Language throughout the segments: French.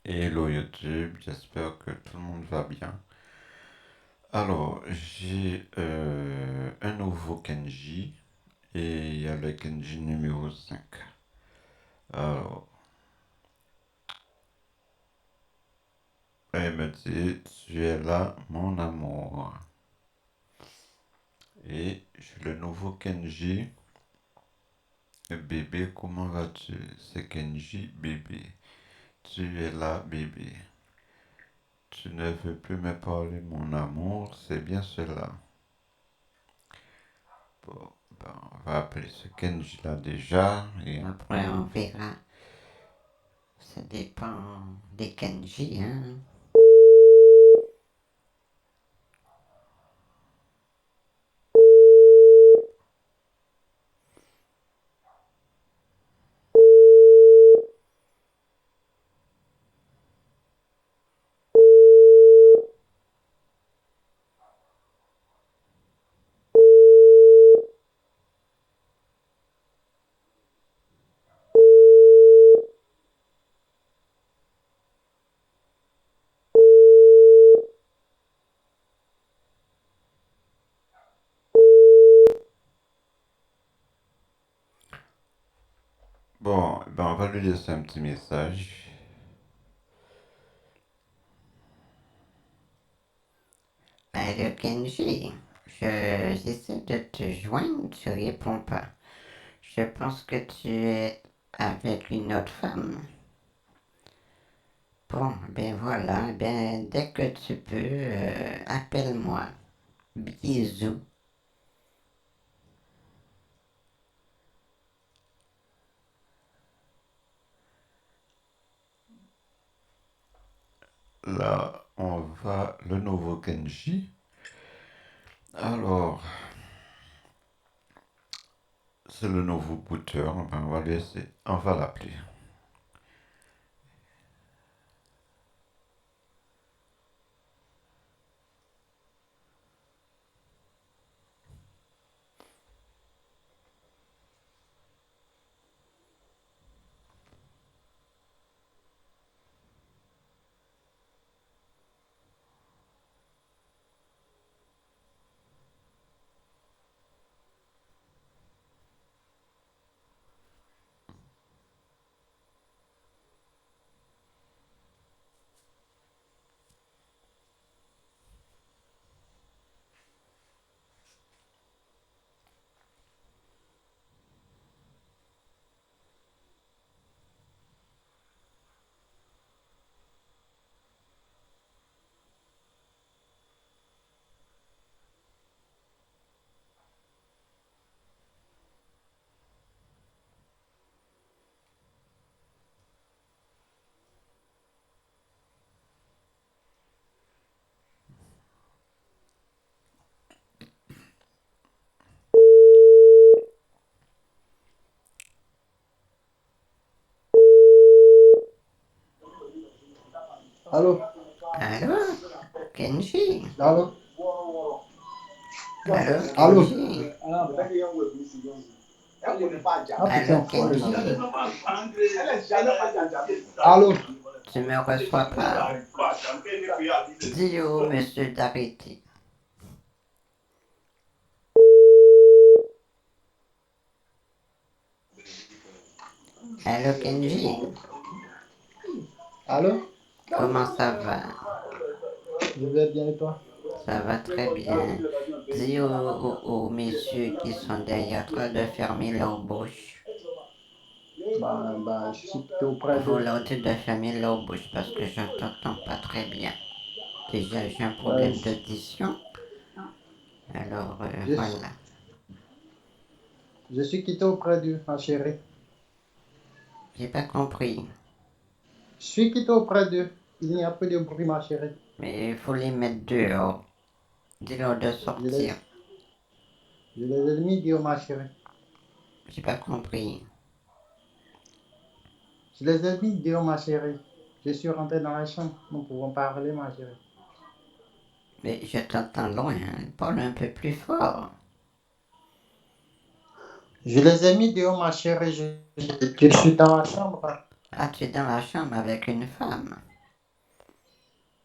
Hello YouTube, j'espère que tout le monde va bien. Alors, j'ai un nouveau Kenji et il y a le Kenji numéro 5. Alors, elle me dit, tu es là, mon amour. Et j'ai le nouveau Kenji. Bébé, comment vas-tu? C'est Kenji, bébé. Tu es là, bébé. Tu ne veux plus me parler, mon amour, c'est bien cela. Bon, ben, on va appeler ce Kenji là déjà. Et Après, on verra. Ça dépend des kanji, hein. bon, ben on va lui laisser un petit message. Le Kenji, j'essaie de te joindre, tu réponds pas. Je pense que tu es avec une autre femme. Bon, ben voilà, ben dès que tu peux, appelle-moi. Bisous. Là, on va le nouveau Kenji. Alors, c'est le nouveau booter. Ben, on va laisser, on va l'appeler. Allô? Allô, Kenji? Allô? Allô, Allô? Kenji? Ah, petit Allô, enfoiré, là. Kenji? Allô? Tu me reçois pas? Dis au monsieur d'arrêter. Allô, Kenji? Allô? Comment ça va? Je vais bien et toi? Ça va très bien. Dis aux messieurs qui sont derrière toi de fermer leur bouche. Je suis plutôt auprès Faut de. leur dire de fermer leur bouche parce que je t'entends pas très bien. Déjà, j'ai un Ouais, problème d'audition. Alors, je, voilà. je suis quitté auprès de ma chérie. J'ai pas compris. Je suis quitté auprès d'eux. Il n'y a plus de bruit, ma chérie. Mais il faut les mettre dehors. Dis-leur de Je les, sortir. je les ai mis dehors, ma chérie. J'ai pas compris. Je les ai mis dehors, ma chérie. Je suis rentré dans la chambre. Nous pouvons parler, ma chérie. Mais je t'entends loin. Parle un peu plus fort. Je les ai mis dehors, ma chérie. Je suis dans la chambre. Ah, tu es dans la chambre avec une femme.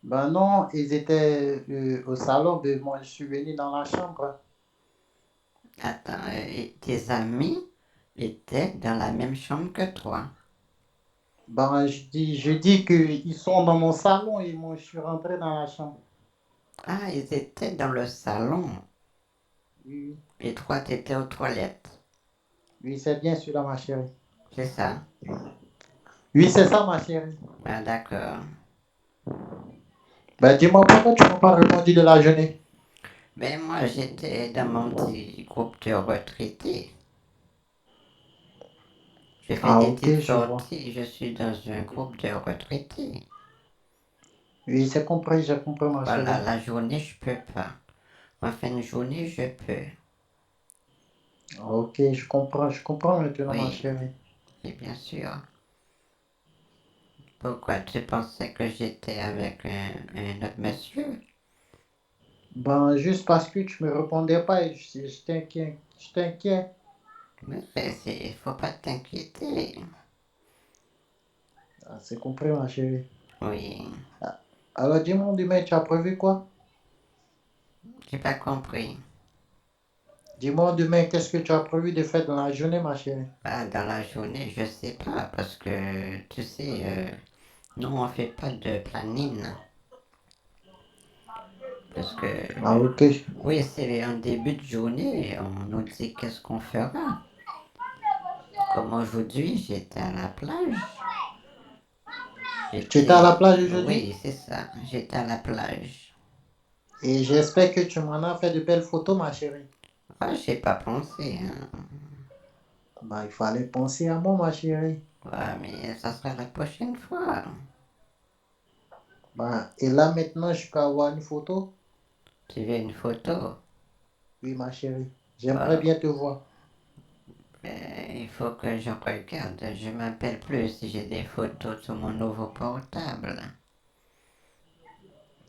Ben non, ils étaient au salon, mais moi je suis venu dans la chambre. Attends, tes amis étaient dans la même chambre que toi. Ben je dis qu'ils sont dans mon salon et moi je suis rentré dans la chambre. Ah, ils étaient dans le salon Oui, et toi, t'étais aux toilettes. oui, c'est bien celui-là, ma chérie. C'est ça? Oui, c'est ça, ma chérie. Ah, d'accord. Ben dis-moi pourquoi tu m'as pas répondu de la journée. Ben moi, j'étais dans mon petit groupe de retraités. Je fais Ah des ok, petites je vois. sorties, je suis dans un groupe de retraités. Oui, j'ai compris, ma Voilà, chérie. la journée, je peux pas. En fin de journée, je peux. Ok, je comprends maintenant, ma Oui, chérie. et bien sûr. Pourquoi tu pensais que j'étais avec un autre monsieur? Ben juste parce que tu me répondais pas et je t'inquiète, je t'inquiète. Mais faut pas t'inquiéter. Ah, c'est compris, ma chérie. Oui, Ah, alors dis-moi demain, tu as prévu quoi? j'ai pas compris. Dis-moi demain, qu'est-ce que tu as prévu de faire dans la journée, ma chérie? Bah, dans la journée, je sais pas, parce que, tu sais, nous, on fait pas de planning. Parce que, Ah ok. oui, c'est en début de journée, on nous dit qu'est-ce qu'on fera. Comme aujourd'hui, j'étais à la plage. Tu étais à la plage aujourd'hui? Oui, c'est ça, j'étais à la plage. Et j'espère que tu m'en as fait de belles photos, ma chérie. Ah, j'ai pas pensé, hein. Bah, il fallait penser à moi, ma chérie. Ouais, mais ça sera la prochaine fois. Bah, et là, maintenant, je peux avoir une photo? Tu veux une photo? Oui, ma chérie. J'aimerais Bah, bien te voir. il faut que je regarde. Je m'appelle plus si j'ai des photos sur mon nouveau portable.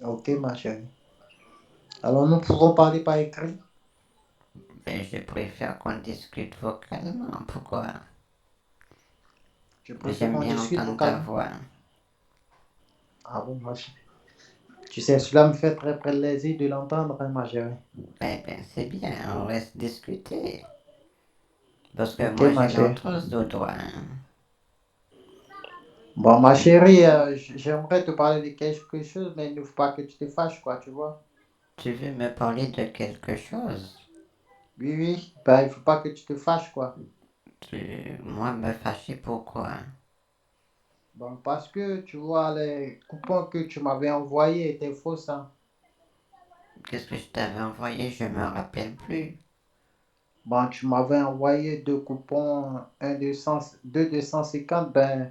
Ok, ma chérie. Alors, nous pouvons parler par écrit? Mais je préfère qu'on discute vocalement. Pourquoi? Je préfère J'aime qu'on bien discute entendre ta vocalement. voix. Ah bon, ma chérie. Tu sais, cela me fait très plaisir de l'entendre, hein, ma chérie. Ben, c'est bien, on reste discuter. Parce que Ok, moi, ma j'ai chérie. l'autre de droit, hein. Bon, ma chérie, j'aimerais te parler de quelque chose, mais il ne faut pas que tu te fâches, quoi, tu vois. Tu veux me parler de quelque chose? Oui, oui, ben, il faut pas que tu te fâches, quoi. Moi, me fâcher pourquoi? Bon, parce que, tu vois, les coupons que tu m'avais envoyés étaient faux, hein. Qu'est-ce que je t'avais envoyé? Je me rappelle plus. Bon, tu m'avais envoyé deux coupons, un 200, deux 250. Ben,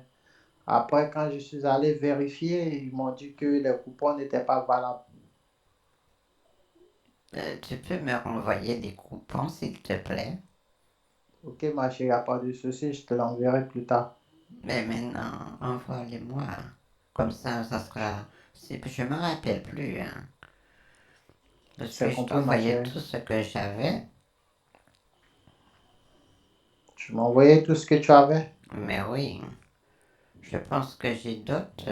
après, quand je suis allé vérifier, ils m'ont dit que les coupons n'étaient pas valables. Tu peux me renvoyer les coupons, s'il te plaît? Ok, ma chérie, y a pas de souci, je te l'enverrai plus tard. Mais maintenant, envoie-les-moi. Comme ça sera. Je me rappelle plus, hein. Parce C'est que je compris, ma t'envoyais chérie. tout ce que j'avais. Tu m'as envoyé tout ce que tu avais. Mais oui, je pense que j'ai d'autres.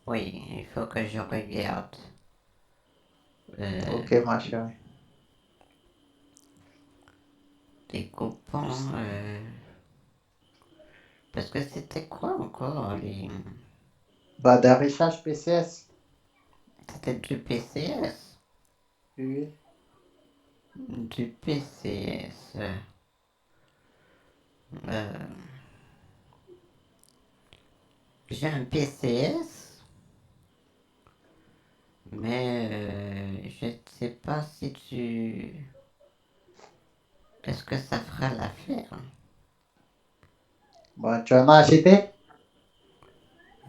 Oui, il faut que je regarde. Euh, Ok, ma chérie. les coupons. Parce que c'était quoi encore les... Bah, des recherches PCS. C'était du PCS. Oui. Du PCS. Euh, j'ai un PCS, mais je ne sais pas si tu... Est-ce que ça fera l'affaire? Bah, tu en as acheté?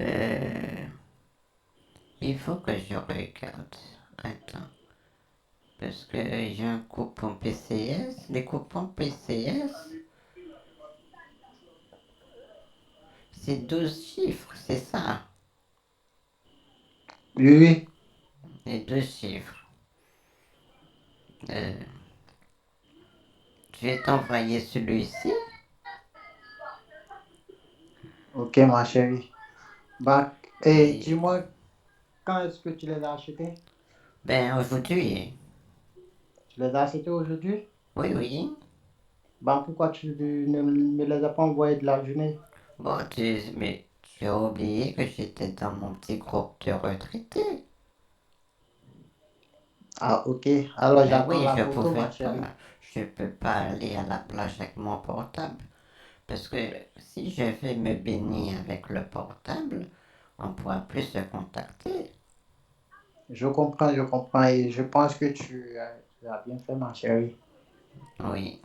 Euh, il faut que je regarde. Attends. Parce que j'ai un coupon PCS. Les coupons PCS, c'est 12 chiffres, c'est ça. Oui, oui. Les 12 chiffres. Euh, je vais t'envoyer celui-ci. Ok, ma chérie. Bah, Et Et dis-moi, quand est-ce que tu les as achetés? ben aujourd'hui, Tu les as achetés aujourd'hui? oui, oui. Ben pourquoi tu ne me les as pas envoyés de la journée? Bon, mais tu as oublié que j'étais dans mon petit groupe de retraités. Ah, ok. Alors Ben j'attends oui, la je photo, pouvais ma pas. chérie. Je peux pas aller à la plage avec mon portable. Parce que si je vais me baigner avec le portable, on pourra plus se contacter. Je comprends. Et je pense que tu as bien fait, ma chérie. Oui.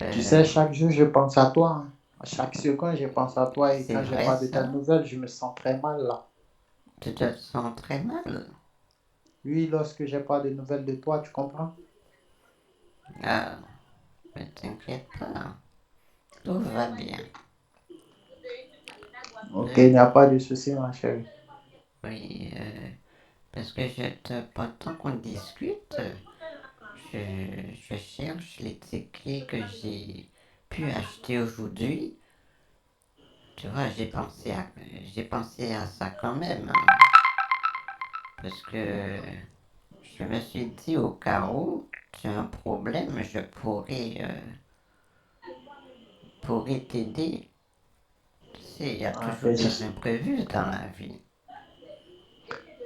Tu sais, Euh, chaque jour, je pense à toi, hein. À chaque seconde, je pense à toi. Et c'est quand j'ai vrai pas de ça? tes nouvelles, je me sens très mal là. Tu te sens très mal? Oui, lorsque j'ai pas de nouvelles de toi, tu comprends? Ah, mais t'inquiète pas. Tout va bien. Ok, il Euh, n'y a pas de souci, ma chérie. oui, parce que pendant qu'on discute, je, je cherche les tickets que j'ai pu acheter aujourd'hui. Tu vois, j'ai pensé à ça quand même, hein, parce que je me suis dit au cas où tu as un problème, pourrais t'aider. Tu sais, il y a Ah, toujours ben, des imprévus dans la vie.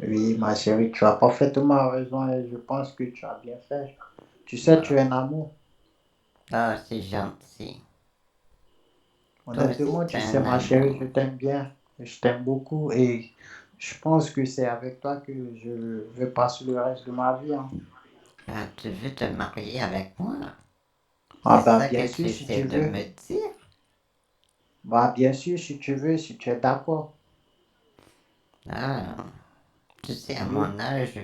oui, ma chérie, tu as parfaitement raison et je pense que tu as bien fait. Tu sais, tu Ah, es un amour. ah, c'est gentil. Toi aussi, Honnêtement, t'es tu sais, un ma chérie, amour. je t'aime bien. Je t'aime beaucoup et je pense que c'est avec toi que je vais passer le reste de ma vie, hein. Ah, tu veux te marier avec moi? Ah, C'est bah, ça bien que tu sûr, si essaies tu de veux. me dire? Bah, bien sûr, si tu veux, si tu es d'accord. Ah, tu sais, à Oui. mon âge,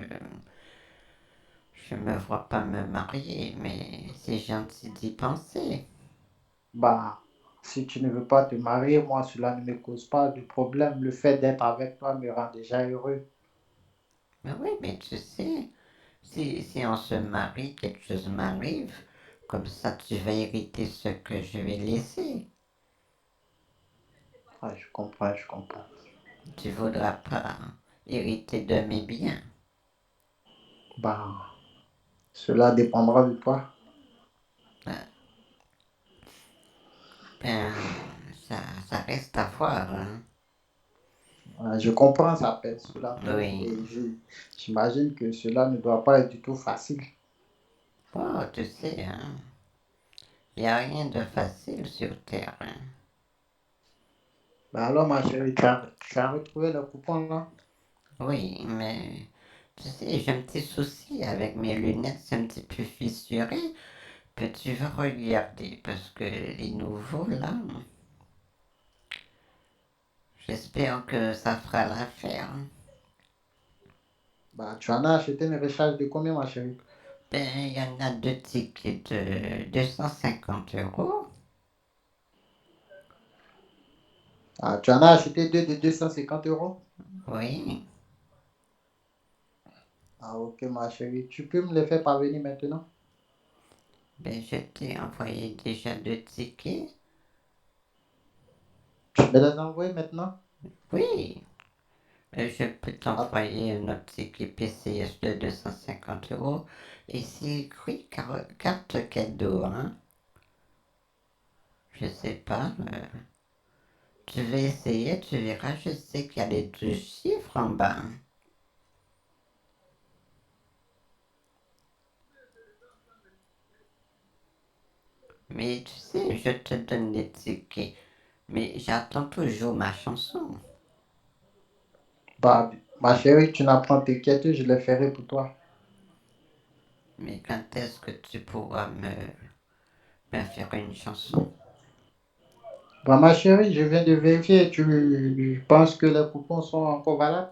je me vois pas me marier, mais c'est gentil d'y penser. Bah, si tu ne veux pas te marier, moi, cela ne me cause pas de problème. Le fait d'être avec toi me rend déjà heureux. Mais oui, mais tu sais, si on se marie, quelque chose m'arrive, comme ça tu vas hériter ce que je vais laisser. Ah, je comprends, je comprends. Tu voudras pas hériter de mes biens. Bah, cela dépendra de toi. Ah, ben, ça, ça reste à voir, hein. Ah, je comprends, ça pèse sous la tête Oui. et j'imagine que cela ne doit pas être du tout facile. Oh, tu sais, hein, y a rien de facile sur Terre, hein. Bah alors, ma chérie, tu as retrouvé le coupon là? Oui, mais tu sais, j'ai un petit souci avec mes lunettes, c'est un petit peu fissuré. Peux-tu regarder? Parce que les nouveaux, là, j'espère que ça fera l'affaire. Bah, tu en as acheté une recharge de combien, ma chérie? Ben, il y en a deux tickets de 250 €. Ah, tu en as acheté deux de 250 euros? Oui. Ah, ok, ma chérie. Tu peux me les faire parvenir maintenant? Ben, je t'ai envoyé déjà deux tickets. Tu me les envoies maintenant? Oui. Je peux Ah, t'envoyer un autre ticket PCS de 250 € et c'est écrit carte cadeau, hein. Je sais pas. Tu vas essayer, tu verras. Je sais qu'il y a les deux chiffres en bas. Mais tu sais, je te donne les tickets. Mais j'attends toujours ma chanson. bah, ma chérie, tu n'as pas t'inquiéter, je les ferai pour toi. Mais quand est-ce que tu pourras me faire une chanson? Bah, ma chérie, je viens de vérifier. Tu penses que les coupons sont encore valables?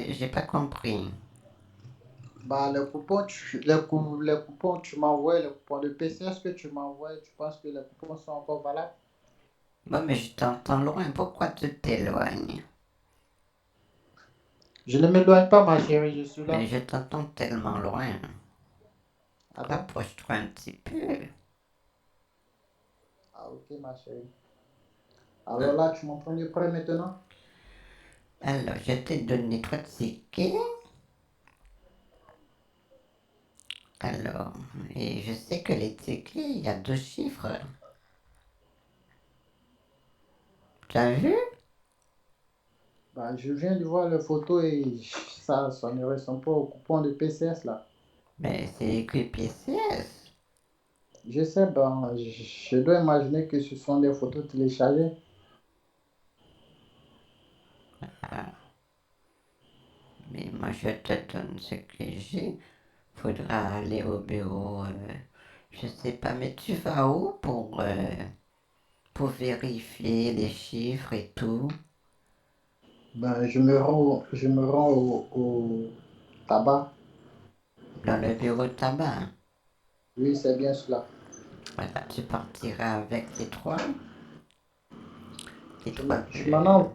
J'ai pas compris. Bah, les coupons, tu m'envoies, les coupons de PCS que tu m'envoies, tu penses que les coupons sont encore valables? Bon, mais je t'entends loin. Pourquoi tu t'éloignes? Je ne m'éloigne pas, ma chérie, je suis là. Mais je t'entends tellement loin. Ah bon? Rapproche-toi un petit peu. Ah, ok, ma chérie. Alors là, tu m'entends mieux près maintenant? Alors, je t'ai donné 3 tickets. Alors, et je sais que les tickets, il y a 2 chiffres. Tu as vu? Bah, je viens de voir les photos et ça ne ressemble pas au coupon de PCS là. Mais c'est écrit PCS. Je sais, ben, je dois imaginer que ce sont des photos téléchargées. Ah, mais moi, je te donne ce que j'ai. Faudra aller au bureau. Je sais pas, mais tu vas où pour vérifier les chiffres et tout? Ben, je me rends au tabac. Dans le bureau de tabac. Oui, c'est bien cela. Voilà, tu partiras avec les trois. Les Tu trois. tu m'en as.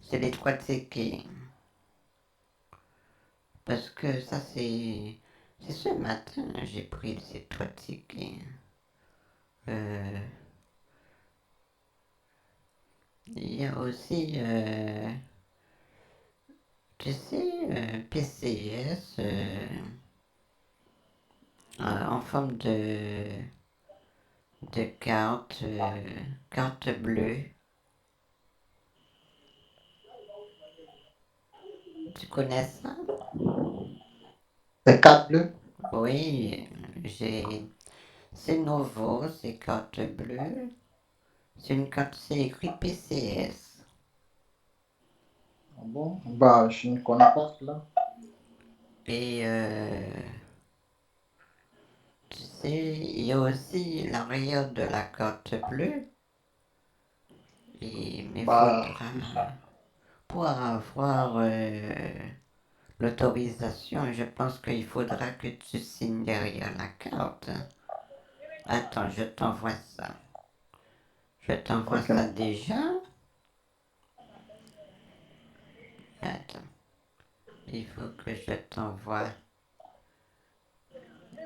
C'est les 3 tickets. Parce que ça, c'est ce matin, j'ai pris ces 3 tickets. Euh, il y a aussi, tu sais, PCS en forme de carte bleue. Tu connais ça? Les cartes bleues. Oui, j'ai. C'est nouveau, c'est carte bleue. C'est une carte, c'est écrit PCS. Ah bon, bah, je ne connais pas cela. Et tu sais, il y a aussi l'arrière de la carte bleue. Mais il Bah, faudra, pour avoir l'autorisation, je pense qu'il faudra que tu signes derrière la carte. Attends, je t'envoie ça. Je t'envoie ok. ça déjà. Attends, il faut que je t'envoie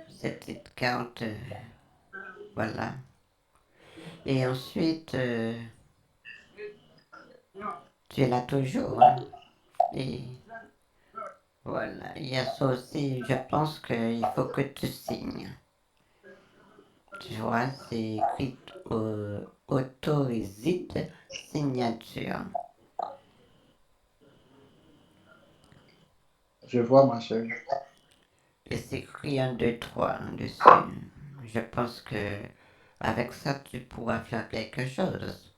cette petite carte. Voilà. Et ensuite, tu es là toujours, hein. Et voilà, il y a ça aussi. Je pense qu'il faut que tu signes. Tu vois, c'est écrit autorisé signature. Je vois ma chérie. Et c'est écrit 1, 2, 3 dessus. Je pense que avec ça, tu pourras faire quelque chose.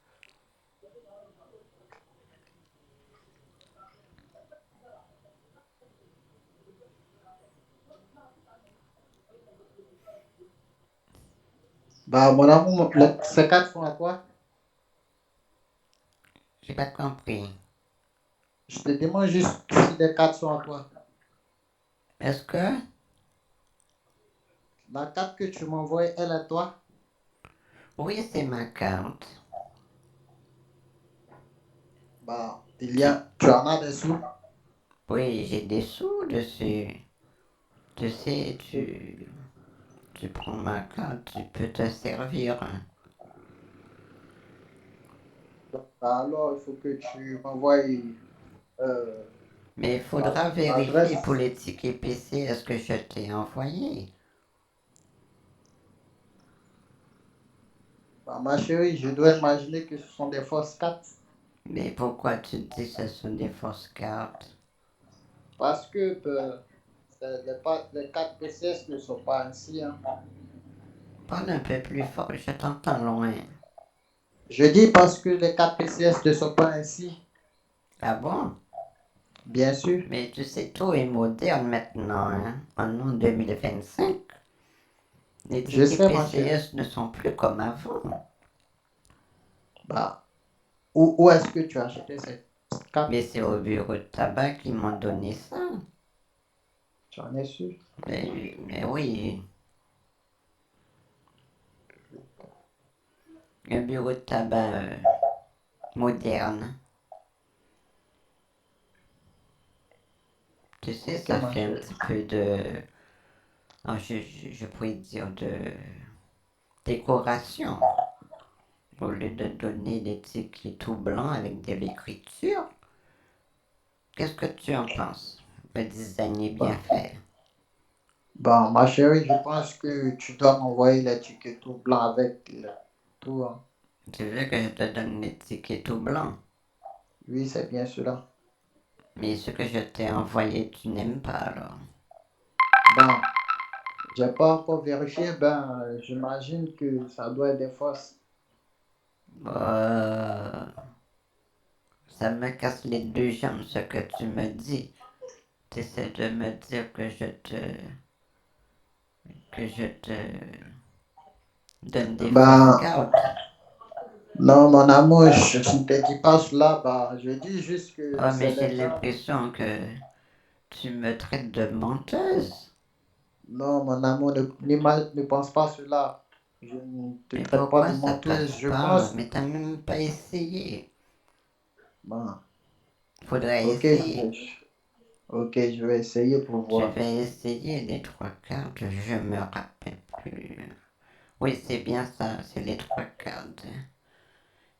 Bah, mon amour, ces cartes sont à toi. J'ai pas compris. Je te demande juste si les cartes sont à toi. Est-ce que? La carte que tu m'envoies, elle est à toi. Oui, c'est ma carte. Bah, tu en as des sous. Oui, j'ai des sous dessus. Tu sais, tu prends ma carte, tu peux te servir. Bah, alors, il faut que tu m'envoies euh, Mais il faudra vérifier pour l'adresse. les tickets PC, est-ce que je t'ai envoyé? Bah, ma chérie, je dois imaginer que ce sont des fausses cartes. Mais pourquoi tu dis que ce sont des fausses cartes? Parce que les cartes PCS ne sont pas ainsi, hein. Parle un peu plus fort, je t'entends loin. Je dis parce que les cartes PCS ne sont pas ainsi. Ah bon? Bien sûr. Mais tu sais, tout est moderne maintenant, hein? En 2025, les Je tickets sais, ma chérie. PCS ne sont plus comme avant. Bah, où est-ce que tu as acheté cette carte? Mais c'est au bureau de tabac qu'ils m'ont donné ça. Tu en es sûr? Mais oui, un bureau de tabac moderne. Tu sais, Ok, ça ma fait un chérie. petit peu de... je pourrais dire de décoration. au lieu de donner des tickets tout blancs avec de l'écriture. Qu'est-ce que tu en penses? Le design est bien Bah, fait. bah, ma chérie, je pense que tu dois m'envoyer les tickets tout blancs avec tout, hein. Tu veux que je te donne des tickets tout blancs? Oui, c'est bien cela. Mais ce que je t'ai envoyé, tu n'aimes pas alors. Bon, j'ai pas encore vérifié, ben, j'imagine que ça doit être des fausses. Ça me casse les deux jambes ce que tu me dis. Tu essaies de me dire que je te donne des fausses Ben, cartes. non, mon amour, je ne te dis pas cela, bah, je dis juste que Oh, mais c'est j'ai des gens. l'impression que tu me traites de menteuse. Non, mon amour, ne pense pas cela. Je ne te Mais traite pas de pourquoi ça menteuse. passe Je pas? pense. Mais t'as même pas essayé. Bon, Faudrait ok, essayer. ok, je vais essayer pour Je voir. vais essayer les trois cartes, je me rappelle plus. Oui, c'est bien ça, c'est les trois cartes.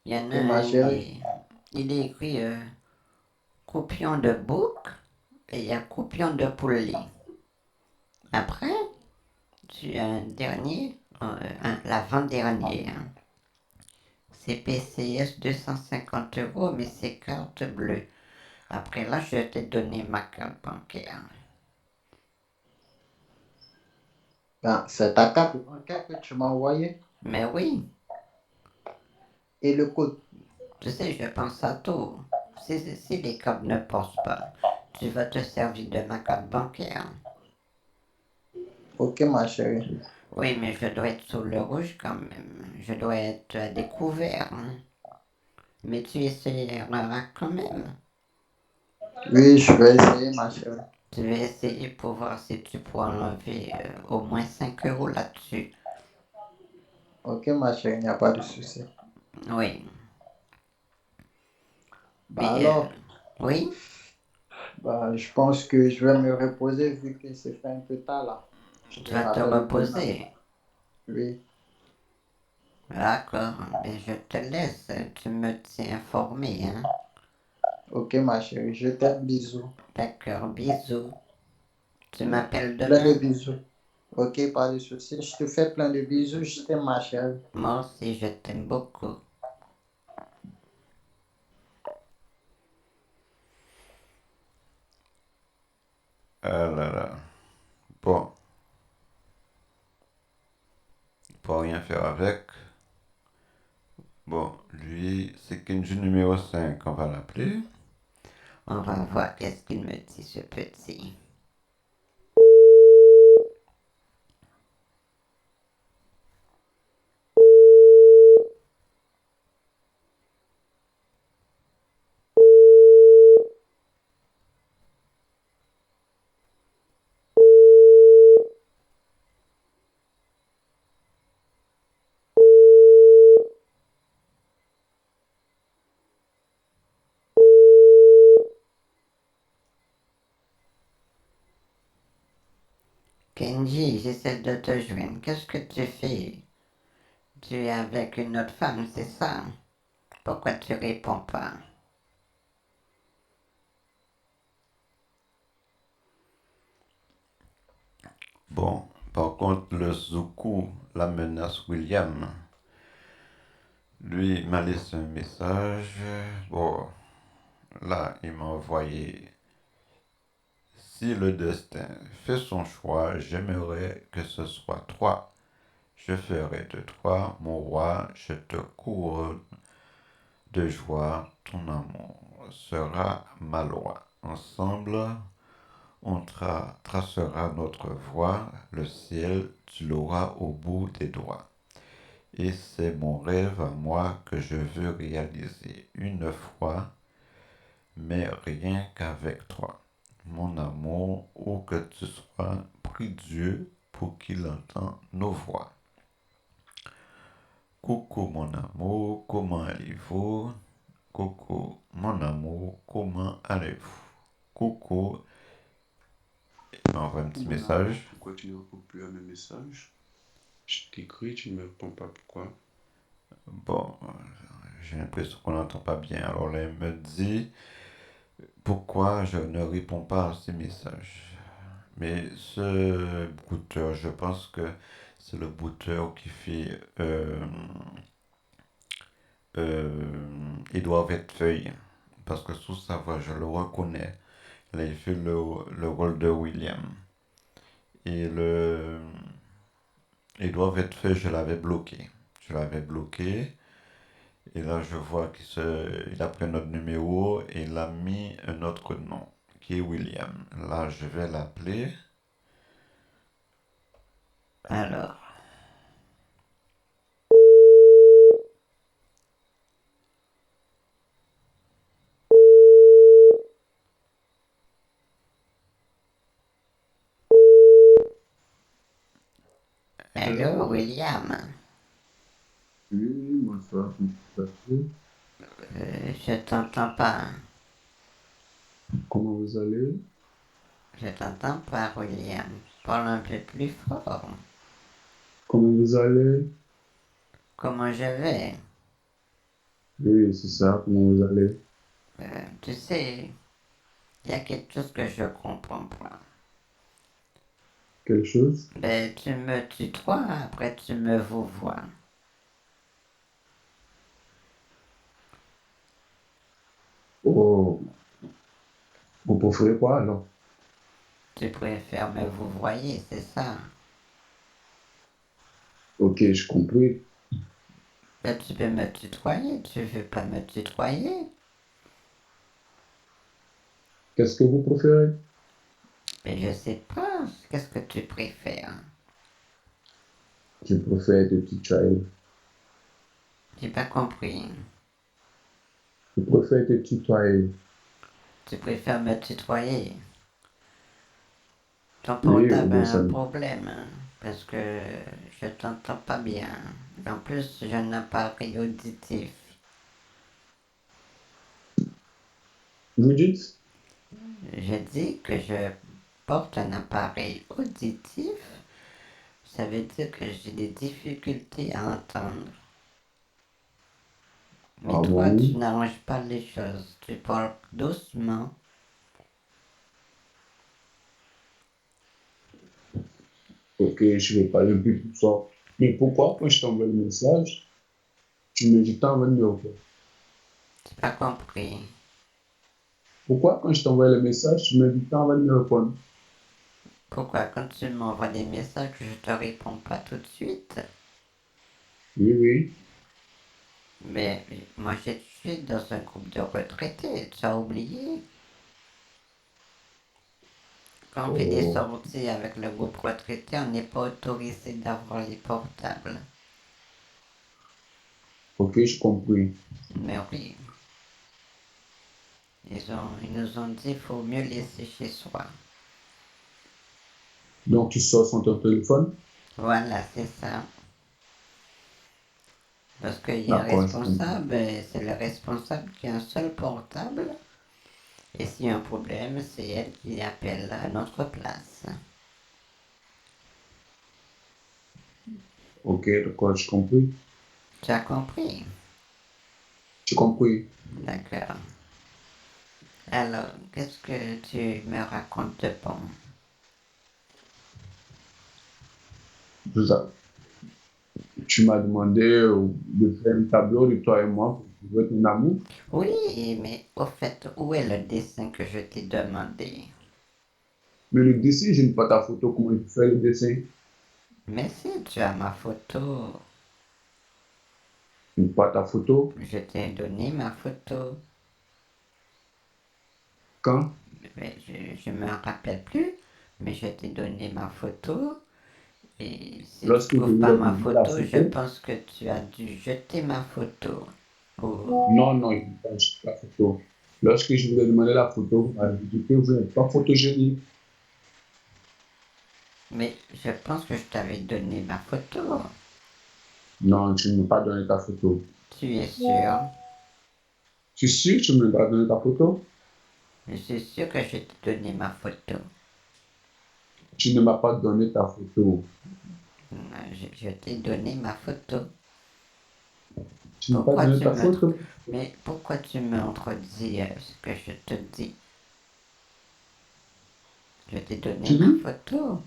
Il y en Ok, a ma un, chérie. il est écrit coupion de bouc et il y a coupion de poulet. Après, tu as un dernier, l'avant-dernier. Hein. C'est PCS 250 €, mais c'est carte bleue. Après là, je t'ai donné ma carte bancaire. Ben, c'est ta carte bancaire que tu m'as envoyée Mais oui, et le code. tu sais, je pense à tout. Si les cartes ne passent pas, tu vas te servir de ma carte bancaire. Ok, ma chérie. Oui, mais je dois être sous le rouge quand même. Je dois être à découvert. Hein. Mais tu essaieras quand même. Oui, je vais essayer, ma chérie. Tu vas essayer pour voir si tu pourras enlever au moins 5 € là-dessus. Ok, ma chérie, il n'y a pas de souci. Oui, Bah mais alors, oui, bah, je pense que je vais me reposer vu que c'est fait un peu tard là. Je te tu vas te rappelle demain. reposer. Oui. D'accord, mais je te laisse. Tu me tiens informé, hein. Ok, ma chérie, je t'aime, bisous. D'accord, bisous. Tu m'appelles Plein de demain? bisous. Ok, pas de souci. Je te fais plein de bisous. Je t'aime, ma chérie. Moi aussi, je t'aime beaucoup. Ah là là. Bon, il peut rien faire avec. Bon, lui, c'est Kenji numéro 5, on va l'appeler. On va voir qu'est-ce qu'il me dit, ce petit. Kenji, j'essaie de te joindre. Qu'est-ce que tu fais? Tu es avec une autre femme, c'est ça? Pourquoi tu réponds pas? Bon, par contre, le Zuku, la menace William, lui, il m'a laissé un message. Bon, là, il m'a envoyé: si le destin fait son choix, j'aimerais que ce soit toi. Je ferai de toi mon roi, je te couronne de joie, ton amour sera ma loi. Ensemble, on tracera notre voie, le ciel, tu l'auras au bout des doigts. Et c'est mon rêve à moi que je veux réaliser une fois, mais rien qu'avec toi. Mon amour, où que tu sois, prie Dieu pour qu'il entende nos voix. Coucou mon amour, comment allez-vous? Coucou mon amour, comment allez-vous? Coucou, il m'envoie un Coucou petit mon amour, message. pourquoi tu ne réponds plus à mes messages? Je t'écris, tu ne me réponds pas, pourquoi? Bon, j'ai l'impression qu'on n'entend pas bien. Alors là, il me dit pourquoi je ne réponds pas à ces messages. Mais ce brouteur, je pense que c'est le brouteur qui fait Edouard Vetfeuille. Parce que sous sa voix, je le reconnais. Là, il fait le rôle de William. Et le Edouard Vetfeuille, je l'avais bloqué. Je l'avais bloqué. Et là, je vois il a pris notre numéro et il a mis un autre nom, qui est William. Là, je vais l'appeler. Alors, hello, Hello. William. Oui, bonsoir. Je t'entends pas. Comment vous allez? Je t'entends pas, William. Parle un peu plus fort. Comment vous allez? Comment je vais? Oui, c'est ça. Comment vous allez? Tu sais, il y a quelque chose que je comprends pas. Quelque chose? Ben, tu me tutoies, après tu me vouvoies. Oh, vous préférez quoi alors? Tu préfères me vouvoyer, c'est ça? Ok, je compris. Ben, tu peux me tutoyer, tu veux pas me tutoyer? Qu'est-ce que vous préférez? Mais je sais pas, qu'est-ce que tu préfères? Je préfère te tutoyer. J'ai pas compris. Je préfère te tutoyer. Tu préfères me tutoyer? Ton Oui, ou portable bien a ça. un problème, hein, parce que je t'entends pas bien. En plus, j'ai un appareil auditif. Vous dites? Je dis que je porte un appareil auditif, ça veut dire que j'ai des difficultés à entendre. Mais Ah toi, tu bon? n'arranges pas les choses. Tu parles doucement. Ok, je vais parler plus pour ça. Mais pourquoi quand je t'envoie le message, tu me dis que t'envoies le numéro? J'ai pas compris. Pourquoi quand je t'envoie le message, tu me dis que t'envoies le numéro? Pourquoi quand tu m'envoies des messages, je te réponds pas tout de suite? Oui, oui. Mais moi, je suis dans un groupe de retraités. Tu as oublié? Quand on fait des Oh, sorties avec le groupe retraité, on n'est pas autorisé d'avoir les portables. ok, je compris. Mais oui, ils nous ont dit qu'il faut mieux laisser chez soi. Donc, tu sors sans ton téléphone? Voilà, c'est ça. Parce qu'il y a un D'accord, je comprends. responsable, et c'est le responsable qui a un seul portable. Et s'il y a un problème, c'est elle qui appelle à notre place. Ok, d'accord, je compris. Tu as compris? J'ai compris. D'accord. Alors, qu'est-ce que tu me racontes de bon? Vous a- Tu m'as demandé de faire un tableau de toi et moi pour prouver ton amour. Oui, mais au fait, où est le dessin que je t'ai demandé? Mais le dessin, je n'ai pas ta photo. Comment tu fais le dessin? Mais si tu as ma photo, Je n'ai pas ta photo. je t'ai donné ma photo. Quand? Mais je me rappelle plus, mais je t'ai donné ma photo. Et si tu Lorsque je trouves pas voulais ma demander la photo, je photo. pense que tu as dû jeter ma photo. Oh. Non, non, je n'ai pas acheté la photo. Lorsque je voulais demander la photo, vous m'avez dit que vous n'êtes pas photogénique. Mais je pense que je t'avais donné ma photo. Non, tu ne m'as pas donné ta photo. Tu es sûr? Tu es sûr que tu ne m'as pas donné ta photo? Je suis sûr que je t'ai donné ma photo. Tu ne m'as pas donné ta photo. Je t'ai donné ma photo. Tu n'as pas Pourquoi donné tu ta me... photo. Mais pourquoi tu me contredis ce que je te dis? Je t'ai donné Tu ma dis, photo.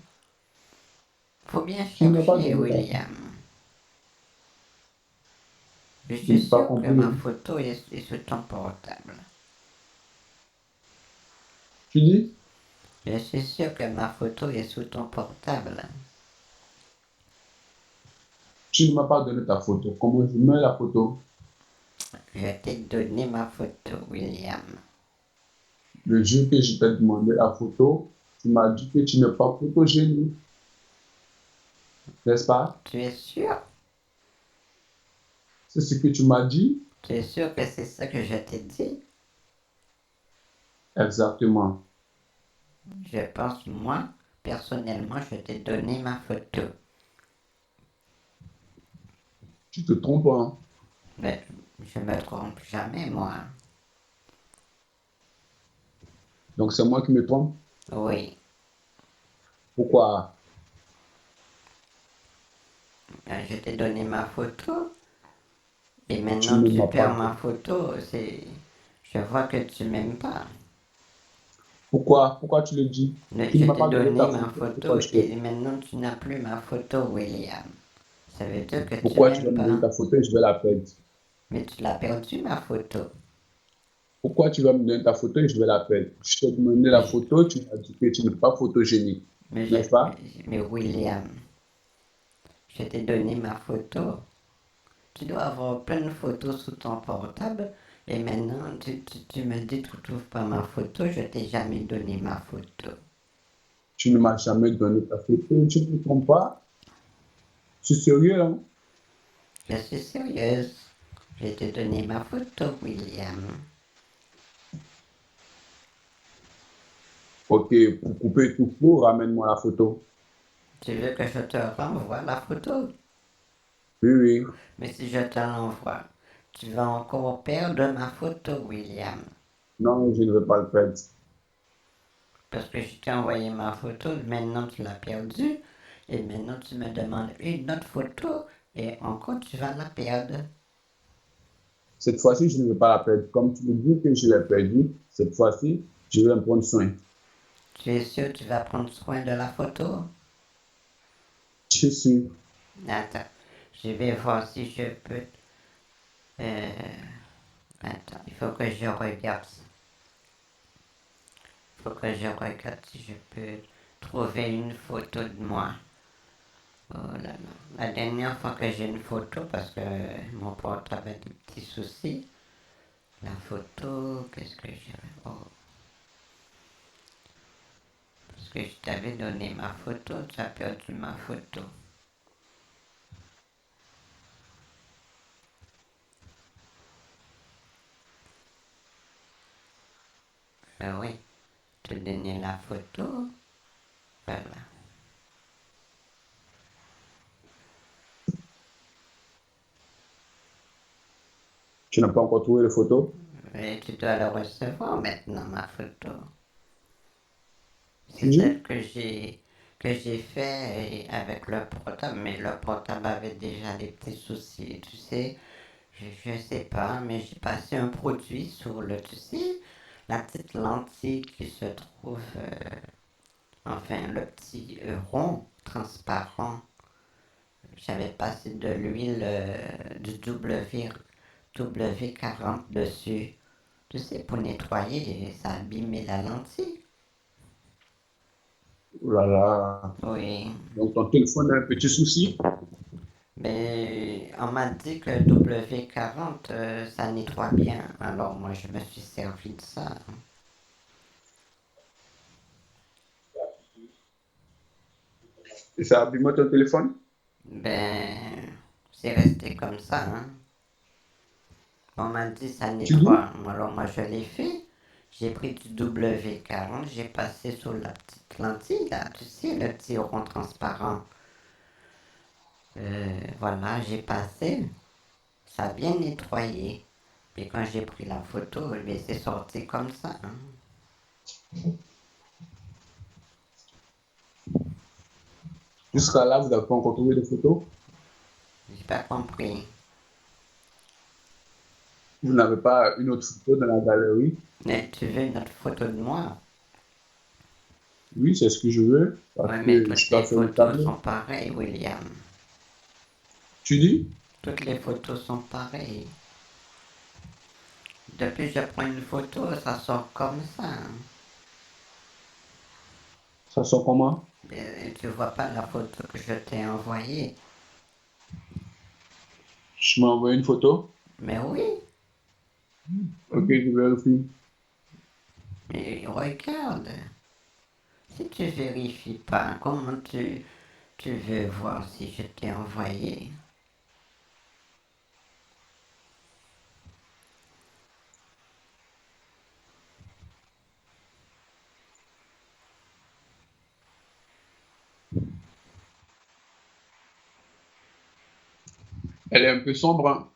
Faut bien tu ne m'as pas chercher, donné ta photo. William. Je Je suis n'ai pas sûr que ma compris. photo est sur ton portable. Tu dis, Je suis sûr que ma photo est sur ton portable. tu ne m'as pas donné ta photo. Comment je mets la photo? Je t'ai donné ma photo, William. Le jour que je t'ai demandé la photo, tu m'as dit que tu n'es pas photogénique, n'est-ce pas? Tu es sûr? C'est ce que tu m'as dit? Tu es sûr que c'est ça que je t'ai dit? Exactement. Je pense, moi, personnellement, je t'ai donné ma photo. Tu te trompes, hein? Mais je me trompe jamais, moi. Donc c'est moi qui me trompe. Oui, Pourquoi? je t'ai donné ma photo. Et Tu maintenant ne tu m'as pas perds donné. ma photo. Je vois que tu m'aimes pas. Pourquoi? Pourquoi tu le dis? Tu ne Je m'as t'ai pas donné donné ta ma photo. photo Pourquoi je te... et maintenant tu n'as plus ma photo, William. Ça veut dire que tu Pourquoi tu vas m'aimes me donner pas. ta photo et je vais la perdre? Mais tu l'as perdu, ma photo. Pourquoi tu vas me donner ta photo et je vais la perdre? Je t'ai demandé la Mais, photo, tu m'as dit que tu n'es pas photogénique, mais, n'est-ce pas? mais William, je t'ai donné ma photo. Tu dois avoir plein de photos sous ton portable. Et maintenant, tu me dis que tu ne trouves pas ma photo. Je t'ai jamais donné ma photo. Tu ne m'as jamais donné ta photo, tu ne me trompes pas? C'est sérieux, hein? Je suis sérieuse. Je t'ai donné ma photo, William. Ok, pour couper tout court, ramène-moi la photo. Tu veux que je te renvoie la photo? Oui, oui. Mais si je te l'envoie, tu vas encore perdre ma photo, William. Non, je ne veux pas le perdre. Parce que je t'ai envoyé ma photo, maintenant tu l'as perdue. Et maintenant tu me demandes une autre photo. Et encore tu vas la perdre. Cette fois-ci, je ne veux pas la perdre. Comme tu me dis que je l'ai perdue, cette fois-ci, je vais en prendre soin. Tu es sûr que tu vas prendre soin de la photo? Je suis. Attends, je vais voir si je peux. Euh, attends, il faut que je regarde. Il faut que je regarde si je peux trouver une photo de moi. Oh là là. La dernière fois que j'ai une photo, parce que mon portable a des petits soucis, la photo, qu'est-ce que j'ai... Oh, parce que je t'avais donné ma photo, tu as perdu ma photo. Oui, te donner la photo, voilà. Tu n'as pas encore trouvé les photos? Et tu dois le recevoir maintenant, ma photo. Tu C'est dis? celle que j'ai fait avec le portable, mais le portable avait déjà des petits soucis, tu sais. Je sais pas, mais j'ai passé un produit sur le, tu sais, la petite lentille qui se trouve, enfin, le petit rond transparent. J'avais passé de l'huile du W40 dessus. Tu sais, pour nettoyer, ça a abîmé la lentille. Oh là là. Oui. Donc ton téléphone a un petit souci. Mais on m'a dit que W40, ça nettoie bien. Alors moi, je me suis servi de ça. Et ça a abîmé ton téléphone? Ben, c'est resté comme ça, hein. On m'a dit ça Tu dis? nettoie. Alors moi, je l'ai fait. J'ai pris du W40, j'ai passé sur la petite lentille, là, tu sais, le petit rond transparent. Voilà, j'ai passé. Ça a bien nettoyé. Et quand j'ai pris la photo, ben, c'est sorti comme ça, hein. Jusqu'à là, vous n'avez pas encore trouvé les photos? J'ai pas compris. Vous n'avez pas une autre photo dans la galerie? Mais tu veux notre photo de moi? Oui, c'est ce que je veux, parce Oui, mais que je toutes dois les faire le photos tableau. sont pareilles, William. Tu dis? Toutes les photos sont pareilles. Depuis que je prends une photo, ça sort comme ça. Ça sort comment? Et tu vois pas la photo que je t'ai envoyée. Je m'envoie une photo? Mais oui, Ok, je vérifie. mais regarde. Si tu vérifies pas, comment tu veux voir si je t'ai envoyé? Elle est un peu sombre, hein?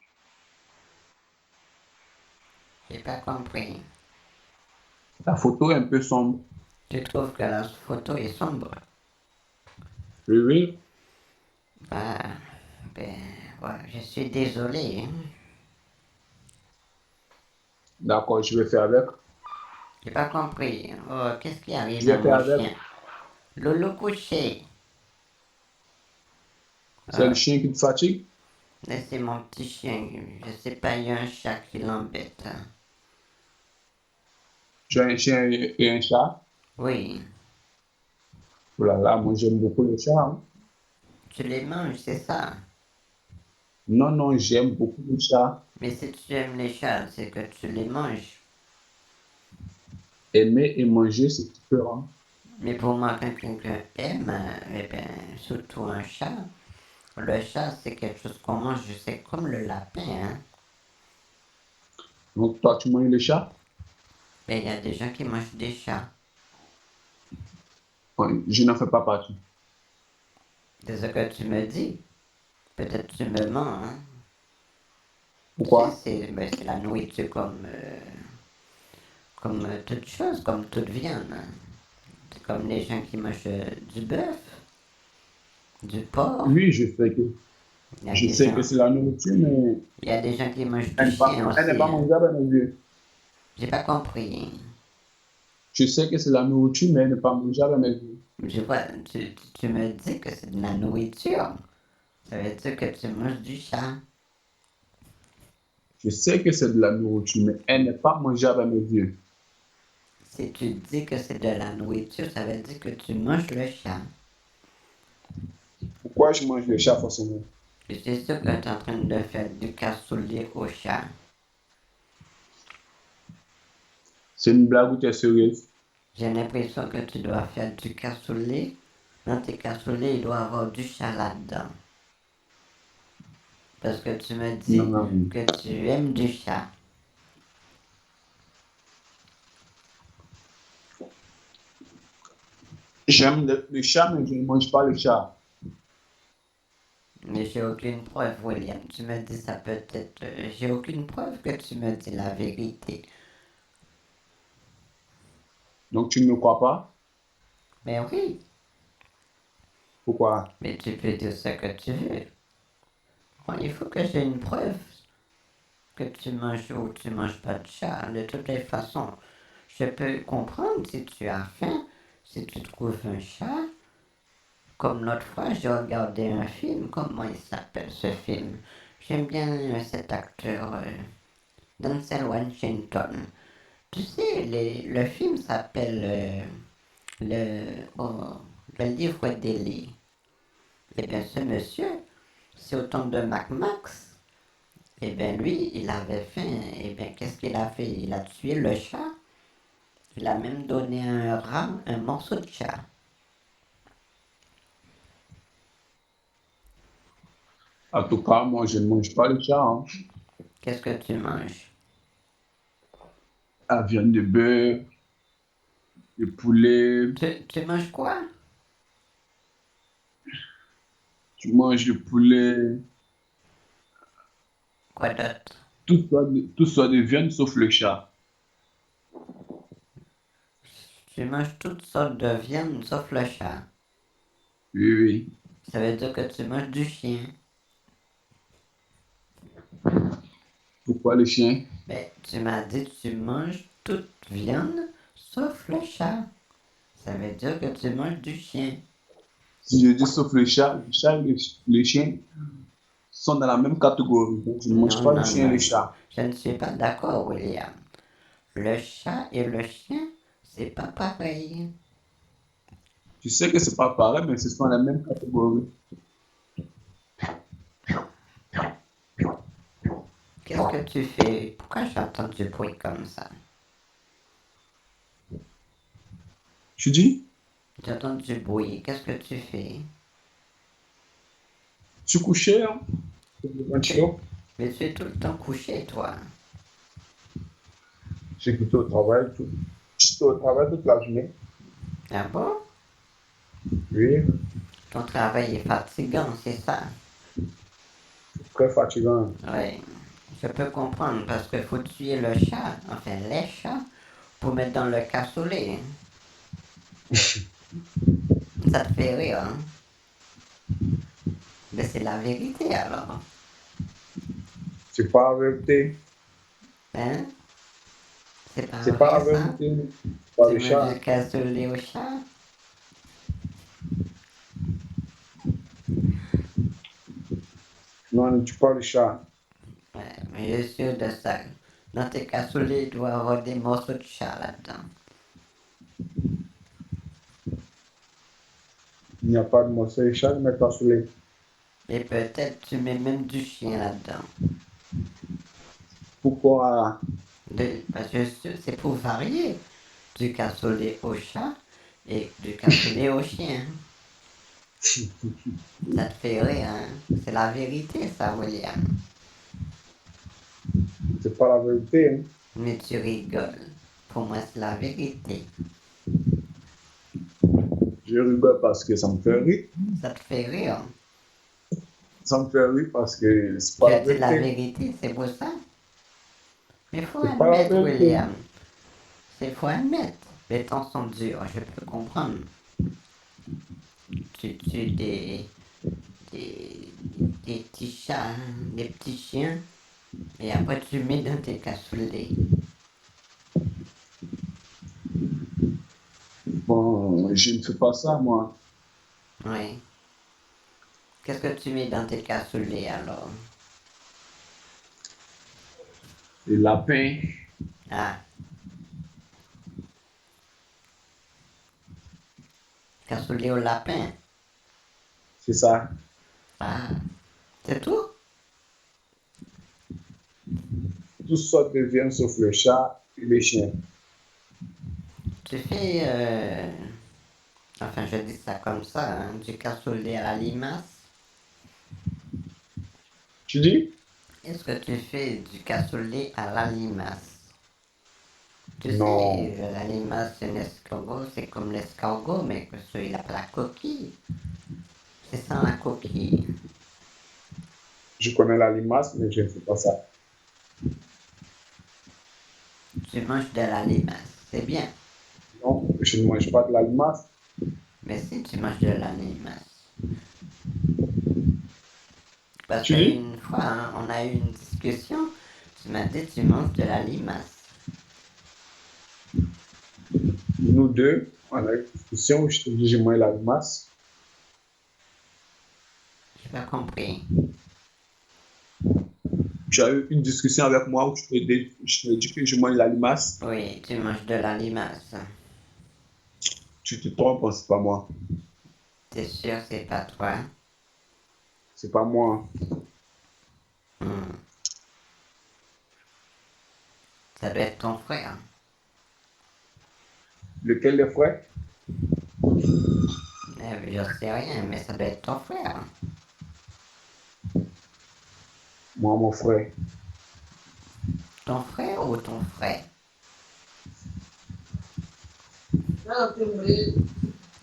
J'ai pas compris. La photo est un peu sombre. Tu trouves que la photo est sombre? Oui, oui. Bah, ben, ouais, je suis désolé, hein. D'accord, je vais faire avec. J'ai pas compris. Oh, qu'est-ce qui Je arrive à vais faire mon avec. chien? Loulou couché. C'est le Ah, chien qui te fatigue? c'est mon petit chien. Je sais pas, il y a un chat qui l'embête, hein. Tu as un chien et un chat? Oui, Oh là là, moi j'aime beaucoup les chats, hein. tu les manges, c'est ça. Non, non, j'aime beaucoup les chats. Mais si tu aimes les chats, c'est que tu les manges. Aimer et manger, c'est différent. Mais pour moi, quelqu'un que aime, eh bien, surtout un chat, le chat, c'est quelque chose qu'on mange, c'est comme le lapin, hein. Donc toi, tu manges les chats? Mais il y a des gens qui mangent des chats. Ouais, je n'en fais pas partie. C'est ce que tu me dis. Peut-être tu me mens, hein. Tu sais, Pourquoi? c'est la nourriture comme toute chose, comme toute viande, hein. C'est comme les gens qui mangent du bœuf, du porc. Oui, Il y a je des sais que gens, c'est la nourriture, mais il y a des gens qui mangent du chien elle n'est aussi, pas hein. mangeable à mes yeux. J'ai pas compris. Je sais que c'est la nourriture, mais elle n'est pas mangeable à mes yeux. Je vois, tu me dis que c'est de la nourriture. Ça veut dire que tu manges du chat. Je sais que c'est de la nourriture, mais elle n'est pas mangeable à mes yeux. Si tu dis que c'est de la nourriture, ça veut dire que tu manges le chat. Pourquoi je mange le chat forcément? Je suis sûr que tu es en train de faire du cassoulet au chat. C'est une blague ou tu es sérieuse? J'ai l'impression que tu dois faire du cassoulet. Dans tes cassoulets, il doit y avoir du chat là-dedans. Parce que tu me Non, dis non. que tu aimes du chat. J'aime le chat, mais je ne mange pas le chat. Mais j'ai aucune preuve, William. Tu me dis ça peut-être. J'ai aucune preuve que tu me dis la vérité. Donc tu ne me crois pas? Mais oui, Pourquoi? mais tu peux dire ce que tu veux. Bon, il faut que j'ai une preuve que tu manges ou tu manges pas de chat. De toutes les façons, je peux comprendre si tu as faim, si tu trouves un chat. Comme l'autre fois, j'ai regardé un film. Comment il s'appelle ce film? J'aime bien cet acteur, Denzel Washington. Tu sais, le film s'appelle oh, le livre d'Élie. Eh bien, ce monsieur, c'est au temps de Mac Max. Eh bien, lui, il avait faim. Eh bien, qu'est-ce qu'il a fait? Il a tué le chat. Il a même donné à un rat un morceau de chat. En tout cas, moi, je ne mange pas le chat, hein. Qu'est-ce que tu manges? La viande de bœuf, le poulet, Tu manges quoi? tu manges le poulet, Quoi d'autre? tout sorte de viande sauf le chat. Tu manges toutes sortes de viande sauf le chat. Oui, oui. Ça veut dire que tu manges du chien. Pourquoi le chien? Mais tu m'as dit que tu manges toute viande sauf le chat. Ça veut dire que tu manges du chien. Si je dis sauf le chat et le chien sont dans la même catégorie. Donc, je ne mange Non, pas le non, chien et non, le non. chat. Je ne suis pas d'accord, William. Le chat et le chien, c'est pas pareil. Tu sais que c'est pas pareil, mais ce sont dans la même catégorie. Qu'est-ce que tu fais? Pourquoi j'entends du bruit comme ça? Tu dis? J'entends du bruit. Qu'est-ce que tu fais? Tu couchais, hein? Sur le Tu- ventilo. Mais tu es tout le temps couché, toi. J'écoutais au travail. J'étais au travail toute la journée. Ah bon? Oui, Ton travail est fatigant, c'est ça? très fatigant. Oui. Je peux comprendre parce qu'il faut tuer le chat, enfin les chats, pour mettre dans le cassoulet. Ça te fait rire, hein? Mais c'est la vérité alors. C'est pas la vérité. Hein? C'est pas C'est pas vrai la ça? vérité. Pas Tu le mets chat. du cassoulet au chat? Non, tu parles le chat. Ouais, mais je suis sûr de ça. Dans tes cassoulets, il doit y avoir des morceaux de chat là-dedans. Il n'y a pas de morceau de chat, mais pas sur les. Et peut-être tu mets même du chien là-dedans. Pourquoi? Parce que c'est pour varier. Du cassoulet au chat et du cassoulet au chien. Ça te fait rire, hein? C'est la vérité, ça, William. C'est pas la vérité. Hein. Mais tu rigoles. Pour moi, c'est la vérité. Je rigole parce que ça me fait rire. Ça te fait rire. Ça me fait rire parce que c'est pas Tu la as dit la vérité. vérité, c'est pour ça. Mais faut C'est pas la admettre, vérité. William. C'est faut admettre. Les temps sont durs, je peux comprendre. Tu tues des, des petits chats, des petits chiens, et après tu mets dans tes cassoulets. Bon, je ne fais pas ça, moi. Oui. Qu'est-ce que tu mets dans tes cassoulets alors? Les lapins, Ah, cassoulet au lapin. c'est ça. Ah, c'est tout? Toutes sortes de viandes sauf le chat et les chiens. Tu fais, enfin je dis ça comme ça, hein, du cassoulet à la limace. Tu dis? Est-ce que tu fais du cassoulet à la limace? Tu Non. sais, la limace, c'est un escargot, c'est comme l'escargot, mais que celui-là, il n'a pas la coquille. C'est sans la coquille. Je connais la limace, mais je ne fais pas ça. Tu manges de la limace, c'est bien. Non, je ne mange pas de la limace. Mais si tu manges de la limace. Parce Tu dis? qu'une fois, hein, on a eu une discussion, tu m'as dit tu manges de la limace. Nous deux, on a eu une discussion où je te dis je mange la limace. J'ai pas compris. Tu as eu une discussion avec moi où je te dis que je mange la limace. Oui, tu manges de la limace. Tu te trompes, c'est pas moi. T'es sûr c'est pas toi? C'est pas moi. Hmm. Ça doit être ton frère. Lequel des frères? Je sais rien, mais ça doit être ton frère. Moi, mon frère. Ton frère ou ton frère?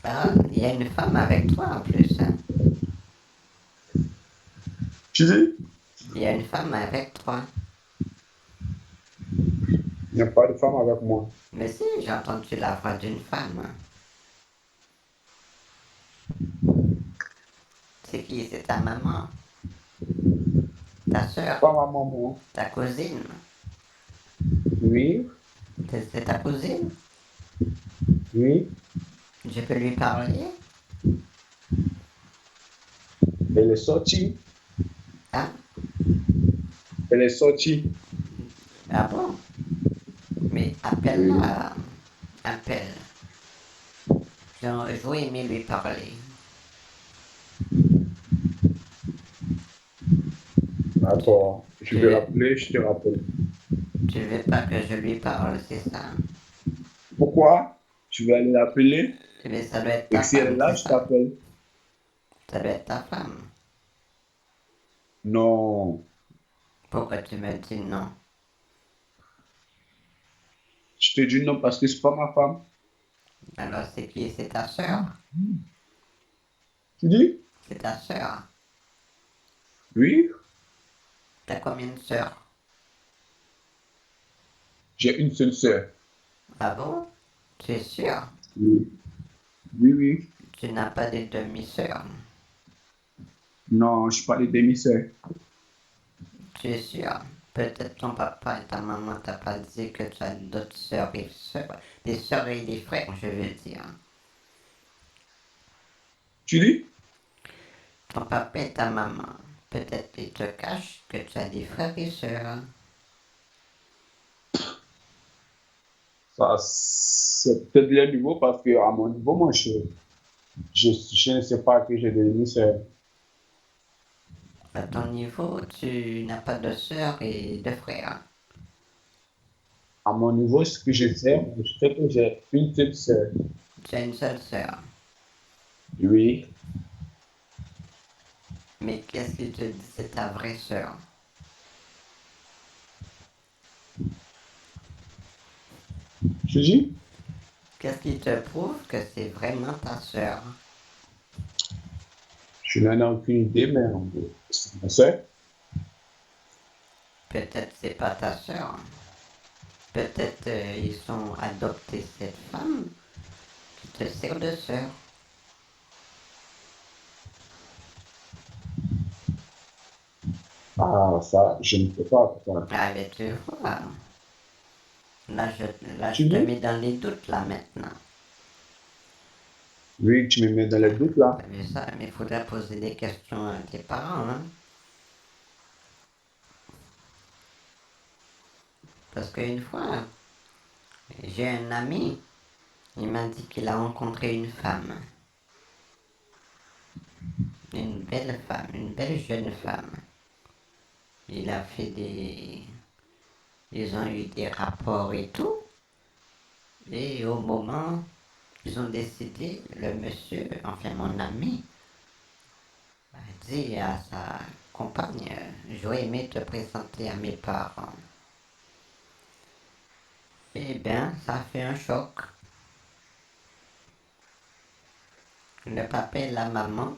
Ah, il y a une femme avec toi en plus. Hein. Tu dis? Il y a une femme avec toi. Il n'y a pas de femme avec moi. Mais si, j'ai entendu la voix d'une femme. Hein. C'est qui? C'est ta maman. Ta sœur, Pas ma maman. ta cousine. Oui, C'est ta cousine? oui. Je peux lui parler? Elle est sortie. Ah, Elle est sortie. ah bon? Mais Oui. appelle-la. Appelle. J'aurais aimé lui parler. D'accord. Je vais Tu, l'appeler, je te rappelle. tu veux pas que je lui parle, c'est ça? Pourquoi? Tu vas aller l'appeler Mais ça doit être et ta si elle est femme, là, c'est je ça? t'appelle. Ça doit être ta femme. Non. Pourquoi tu me dis non? Je te dis non parce que c'est pas ma femme. Alors c'est qui? C'est ta sœur? Tu dis? C'est ta sœur. Oui. T'as combien de sœurs? J'ai une seule sœur. Ah bon? Tu es sûr? Oui. Oui, oui. Tu n'as pas de demi-sœurs? Non, je suis pas les demi-sœurs. Tu es sûr? Peut-être ton papa et ta maman t'as pas dit que tu as d'autres sœurs et sœurs, des sœurs et des frères, je veux dire. Tu dis? Ton papa et ta maman, peut-être ils te cachent que tu as des frères et sœurs. Ça, c'est peut-être le niveau parce que à mon niveau, moi, je ne sais pas que j'ai des demi-sœurs. À ton niveau, tu n'as pas de sœurs et de frères. À mon niveau, ce que je sais que j'ai une seule sœur. Tu as une seule sœur. Oui. Mais qu'est-ce qui te dit que c'est ta vraie sœur? Tu dis? Qu'est-ce qui te prouve que c'est vraiment ta sœur? Je n'en ai aucune idée, mais c'est ma sœur. Peut-être c'est pas ta sœur. Peut-être ils ont adopté cette femme qui te sert de sœur. Ah, ça, je ne sais pas. Ça. Ah mais tu vois, là je, là Tu je te dis? mets dans les doutes là maintenant. Oui, tu me mets dans les doutes là. T'as vu ça? Mais il faudrait poser des questions à tes parents, hein. Parce qu'une fois, j'ai un ami, il m'a dit qu'il a rencontré une belle femme, une belle jeune femme. Il a fait des... Ils ont eu des rapports et tout. Et au moment, ils ont décidé, le monsieur, enfin mon ami, a dit à sa compagne, j'aurais aimé te présenter à mes parents. Eh bien, ça a fait un choc. Le papa et la maman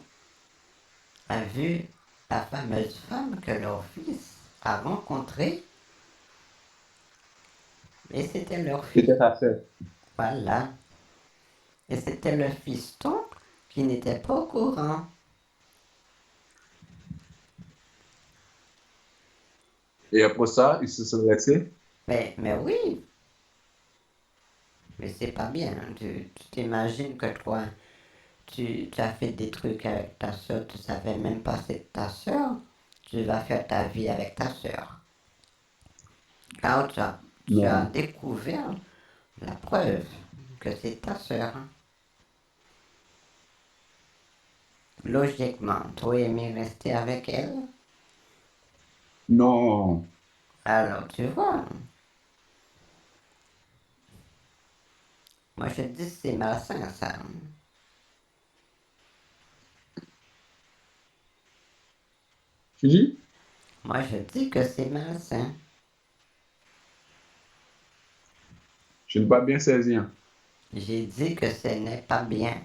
a vu la fameuse femme que leur fils a rencontrée et c'était leur fils. C'était ta sœur. Voilà. Et c'était le fiston qui n'était pas au courant. Et après ça, ils se sont laissés. Mais oui, mais c'est pas bien. Tu t'imagines que toi, tu as fait des trucs avec ta soeur, tu savais même pas c'est ta soeur. Tu vas faire ta vie avec ta soeur. Quand tu as Non. découvert la preuve que c'est ta soeur. Logiquement, tu aurais aimé rester avec elle. Non. Alors, tu vois, moi je dis que c'est malsain ça. Tu dis? Moi je dis que c'est malsain. Je n'ai pas bien saisi. Hein. J'ai dit que ce n'est pas bien.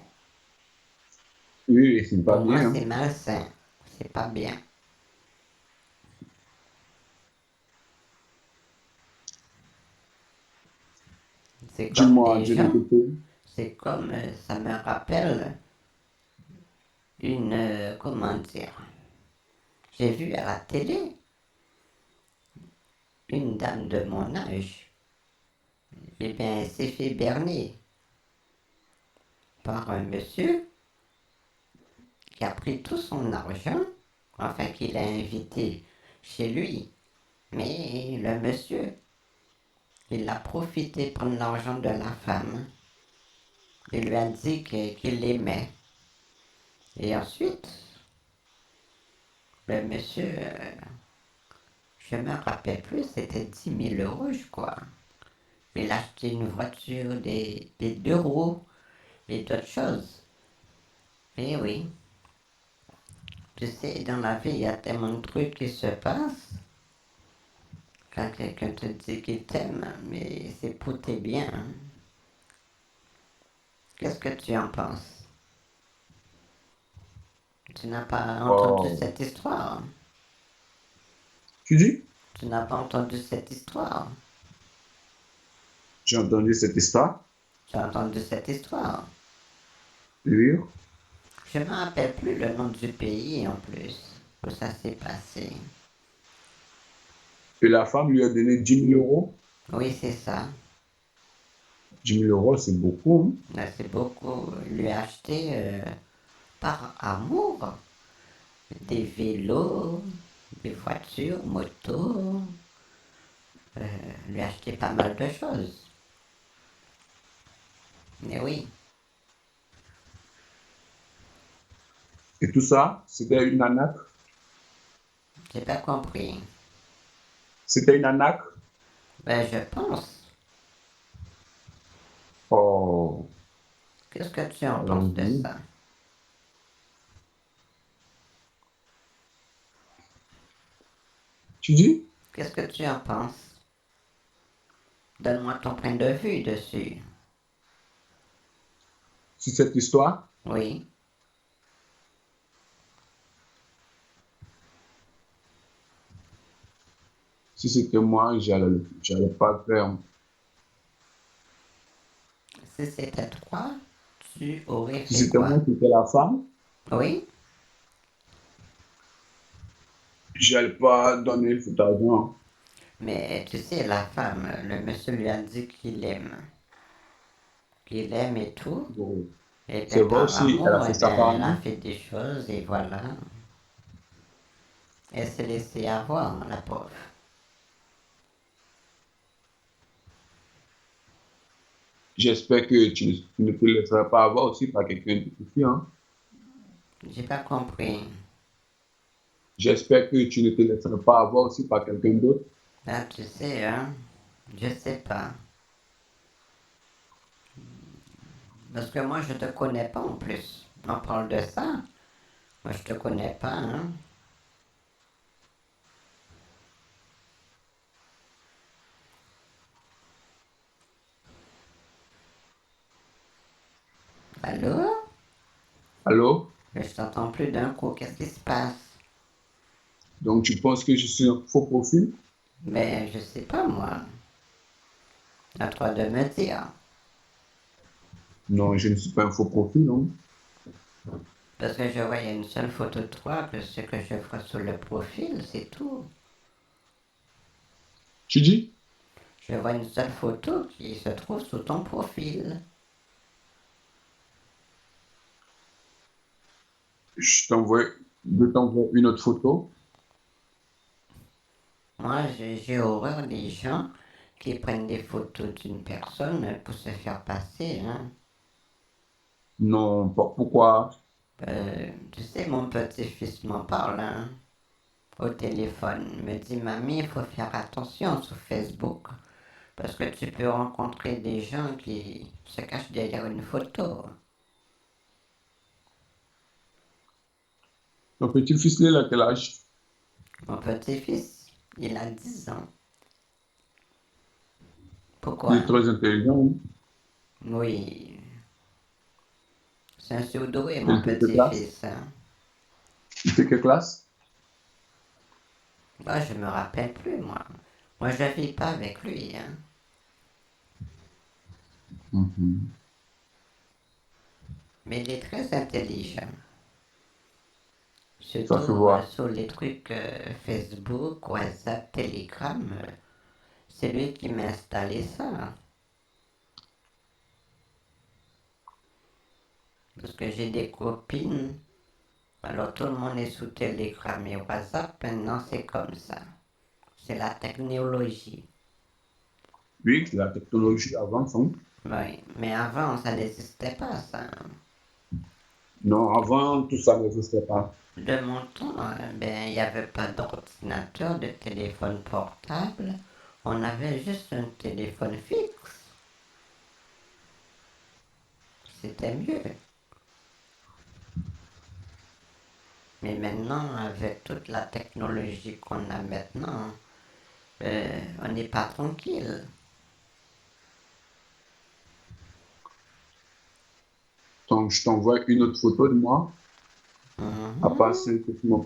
Oui, c'est pas Pour moi, bien. Hein. c'est malsain. C'est pas bien. C'est comme Dis-moi, des je gens. l'écoutais. C'est comme, ça me rappelle une, comment dire, j'ai vu à la télé une dame de mon âge, eh bien, elle s'est fait berner par un monsieur qui a pris tout son argent, enfin qu'il a invité chez lui. Mais le monsieur, il a profité de prendre l'argent de la femme. Il lui a dit qu'il l'aimait. Et ensuite, le monsieur, je me rappelle plus, c'était 10 000 euros, je crois. Il a acheté une voiture, des 2 roues et d'autres choses. Et oui, tu sais, dans la vie, il y a tellement de trucs qui se passent. Quand quelqu'un te dit qu'il t'aime, mais c'est pour tes biens. Qu'est-ce que tu en penses? Tu n'as pas entendu Oh. cette histoire? Tu dis? Tu n'as pas entendu cette histoire? J'ai entendu cette histoire. Tu as entendu cette histoire? Oui. Je ne me rappelle plus le nom du pays en plus, où ça s'est passé. Et la femme lui a donné 10 000 euros. Oui, c'est ça. 10 000 euros, c'est beaucoup. Là, c'est beaucoup. Lui acheter par amour des vélos, des voitures, motos. Lui acheter pas mal de choses. Mais oui, Et tout ça, c'était une arnaque. j'ai pas compris. C'était une arnaque. Ben, je pense. Oh. Qu'est-ce que tu en penses de ça? Tu dis? Qu'est-ce que tu en penses? Donne-moi ton point de vue dessus. C'est cette histoire? Oui. Si c'était moi, j'allais pas faire. Si c'était toi, tu aurais Si fait c'était quoi? moi qui étais la femme, Oui? j'allais pas donner cet argent. Mais tu sais, la femme, le monsieur lui a dit qu'il aime. Qu'il aime et tout. Bon. Et C'est bien vrai par aussi, elle a amour, fait eh ça bien, par elle a amour. fait des choses et voilà. Elle s'est laissée avoir, la pauvre. J'espère que tu ne te laisseras pas avoir aussi par quelqu'un de confiant. J'ai pas compris. J'espère que tu ne te laisseras pas avoir aussi par quelqu'un d'autre. Là, tu sais, hein, je sais pas. Parce que moi, je te connais pas en plus. On parle de ça. Moi, je te connais pas, hein. Allô? Allô? Je t'entends plus d'un coup. Qu'est-ce qui se passe? Donc tu penses que je suis un faux profil? Mais je sais pas, moi. À toi de me dire. Non, je ne suis pas un faux profil, non. Parce que je voyais une seule photo de toi, que ce que je vois sur le profil, c'est tout. Tu dis? Je vois une seule photo qui se trouve sous ton profil. Je t'envoie une autre photo. Moi, j'ai horreur des gens qui prennent des photos d'une personne pour se faire passer, hein. Non, pourquoi? Tu sais, mon petit-fils m'en parle, hein, au téléphone. Il me dit, mamie, il faut faire attention sur Facebook. Parce que tu peux rencontrer des gens qui se cachent derrière une photo. Ton petit-fils, il a quel âge? Mon petit-fils, il a 10 ans. Il Pourquoi? est très intelligent. Oui, c'est un surdoué, mon Il fait quelle classe? petit-fils, hein. Il fait quelle classe? Moi, je me rappelle plus, moi. Moi, je vis pas avec lui, hein. Mhm. Mais il est très intelligent. Ça se Surtout voit. sur les trucs Facebook, WhatsApp, Telegram. c'est lui qui m'a installé ça. Parce que j'ai des copines, alors tout le monde est sous Telegram et WhatsApp, maintenant c'est comme ça. C'est la technologie. Oui, la technologie avance. Hein. Oui, mais avant ça n'existait pas ça. Non, avant, tout ça n'existait pas. De mon temps, ben, il n'y avait pas d'ordinateur, de téléphone portable. On avait juste un téléphone fixe. C'était mieux. Mais maintenant, avec toute la technologie qu'on a maintenant, on n'est pas tranquille. Donc, je t'envoie une autre photo de moi, à part Mhm. celle que tu m'as.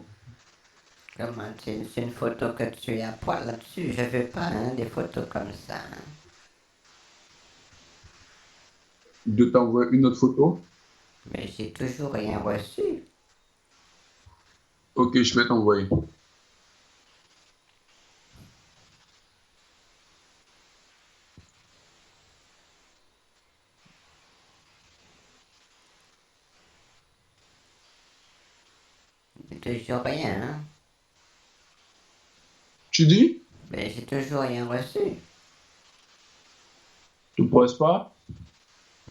Comment c'est une photo que tu as poil là-dessus? Je veux pas hein, des photos comme ça. Hein. De t'envoyer une autre photo. Mais j'ai toujours rien reçu. Ok, je vais t'envoyer. J'ai toujours rien. Hein. Tu dis? Mais j'ai toujours rien reçu. Tu ne penses pas?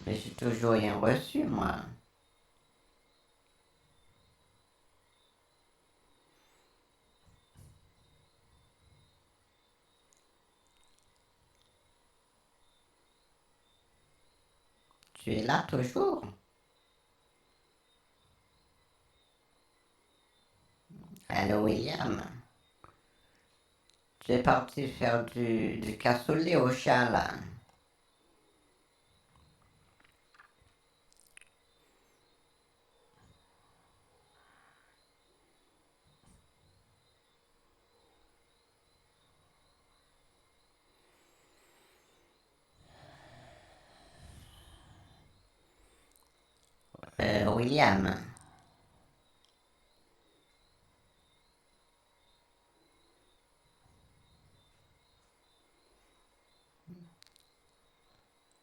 Mais j'ai toujours rien reçu, moi. Tu es là toujours? Allô, William? Tu es parti faire du cassoulet au chat, là. William,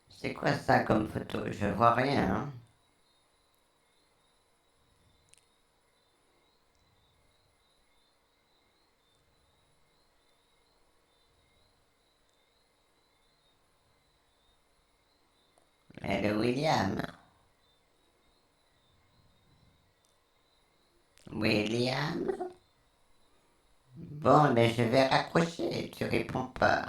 c'est quoi ça comme photo? Je vois rien, hein. Allô, William? William? Bon, mais je vais raccrocher, tu réponds pas.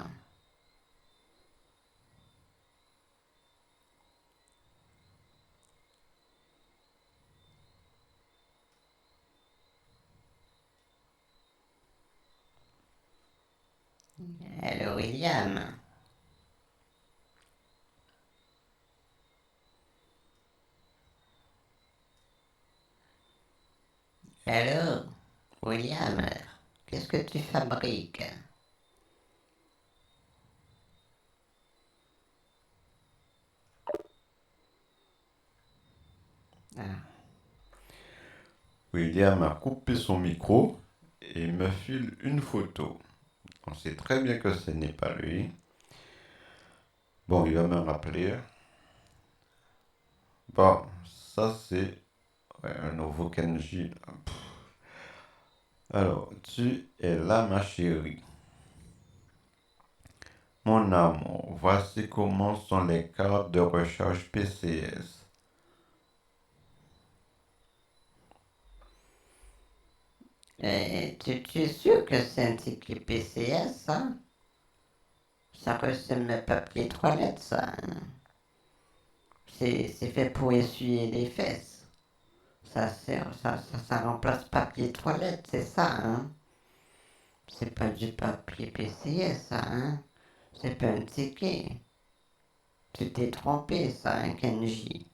Allô, William? Allô, William? Qu'est-ce que tu fabriques? Ah. William a coupé son micro et me file une photo. On sait très bien que ce n'est pas lui. Bon, il va me rappeler. Bon, ça c'est un nouveau Kenji. Alors, tu es là, ma chérie. Mon amour, voici comment sont les cartes de recharge PCS. Tu es sûr que c'est un ticket PCS, ça? Ça ressemble à papier toilette, ça. Hein? C'est fait pour essuyer les fesses. Ça remplace papier toilette, c'est ça, hein? C'est pas du papier PCS, ça, hein? C'est pas un ticket. Tu t'es trompé, ça, hein, Kenji?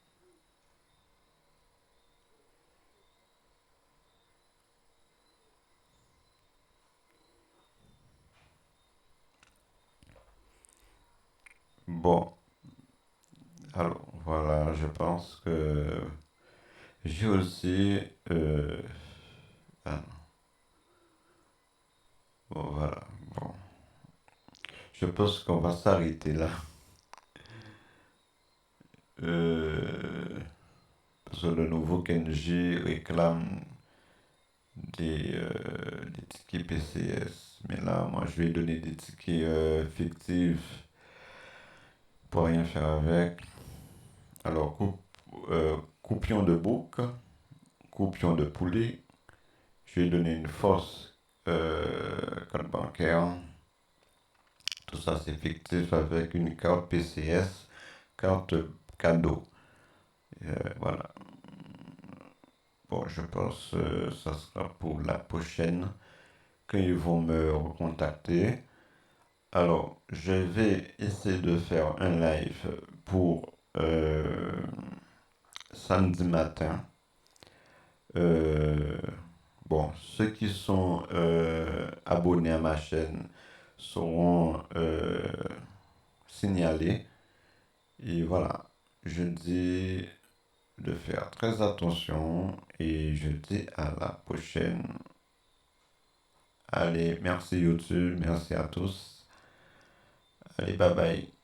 Bon, alors voilà, je pense que j'ai aussi... ah non. Bon, voilà, bon. je pense qu'on va s'arrêter là. Parce que le nouveau Kenji réclame des tickets PCS. Mais là, moi, je vais donner des tickets fictifs pour rien faire avec. Alors, coupion de bouc, coupion de poulet. Je vais donner une fausse carte bancaire. Tout ça, c'est fictif avec une carte PCS, carte cadeau. Voilà. Bon, je pense que ça sera pour la prochaine quand ils vont me recontacter. Alors, je vais essayer de faire un live pour samedi matin. Euh, bon, ceux qui sont abonnés à ma chaîne seront signalés. Et voilà, je dis de faire très attention et je dis à la prochaine. Allez, merci YouTube, merci à tous. Allez, bye bye.